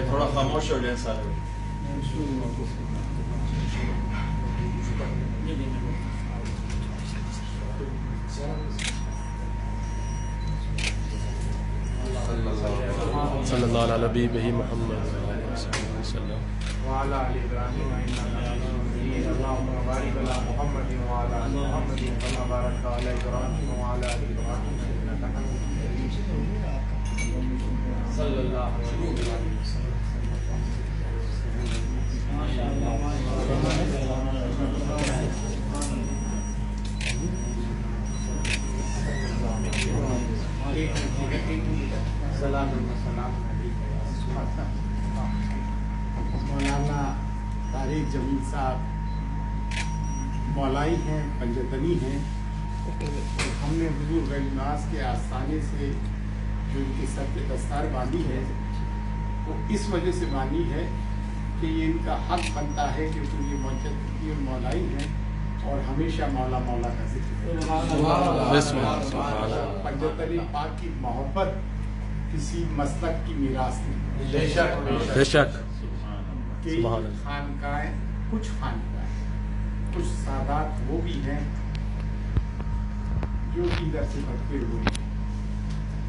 تھوڑا خاموش ہو جائیں سارے. صلی اللہ علیہ نبی محمد وسلم وعلى آل إبراهيم إنك حميد مجيد اللهم بارك على محمد وعلى آل محمد كما باركت على إبراهيم وعلى آل إبراهيم إنك حميد مجيد صلى الله عليه وسلم. ما شاء مولانا طارق جمیل صاحب مولائی ہیں، پنجتنی ہیں. ہم نے حضور غیر ناز کے آستانے سے جو ان کی سر پہ دستار باندھی ہے وہ اس وجہ سے باندھی ہے کہ یہ ان کا حق بنتا ہے کہ یہ مجددی اور مولائی ہیں اور ہمیشہ مولا مولا کا ذکر. پنجتنی پاک کی محبت کسی مسلک کی میراث نہیں. بے شک خانقاہیں کچھ خانقاہیں کچھ سادات وہ بھی ہیں جو ادھر سے بھٹکے ہوئے ہیں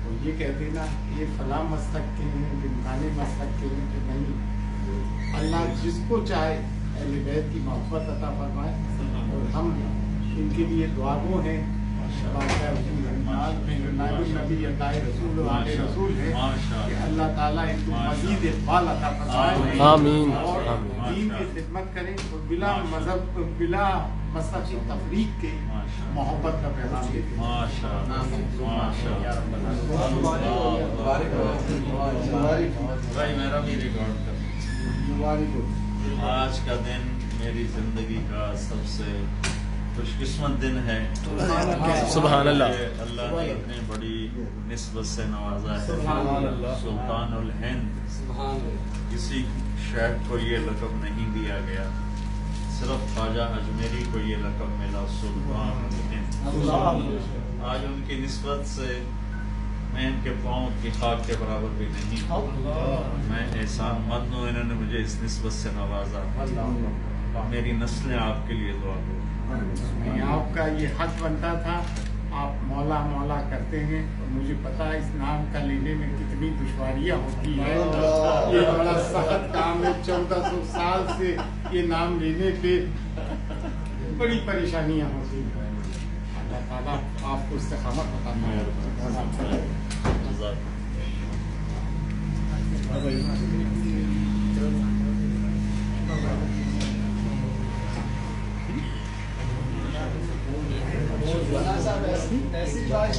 اور یہ کہتے نا یہ فلاں مسلک کے ہیں ڈمکانے مسلک کے ہیں کہ نہیں. اللہ جس کو چاہے اہل بیت کی محبت عطا فرمائے اور ہم ان کے لیے دعا گو ہیں. نبی رسول ہے کہ اللہ تعالیٰ ان کو مزید اقبال عطا فرمائے آمین اور دین کی خدمت کریں اور بلا مذہب بلا مسلک تفریق کے محبت کا پیغام دیتے ہیں. میرا بھی ریکارڈ کر. آج کا دن میری زندگی کا سب سے خوش قسمت دن ہے. سبحان اللہ. اللہ نے اتنی بڑی نسبت سے نوازا ہے. سلطان الہند کسی شیخ کو یہ لقب نہیں دیا گیا، صرف خواجہ اجمیری کو یہ لقب ملا سلطان الہند. آج ان کی نسبت سے میں ان کے پاؤں کی خاک کے برابر بھی نہیں ہوں. میں احسان مند ہوں، انہوں نے مجھے اس نسبت سے نوازا. میری نسلیں آپ کے لیے دعا کریں. آپ کا یہ حق بنتا تھا. آپ مولا مولا کرتے ہیں اور مجھے پتا ہے اس نام کا لینے میں کتنی دشواریاں ہوتی ہیں. یہ بڑا سخت کام ہے. 1400 سال سے یہ نام لینے پہ بڑی پریشانیاں ہوتی ہیں. اللہ تعالیٰ آپ کو استقامت عطا فرمائے. ایسی بات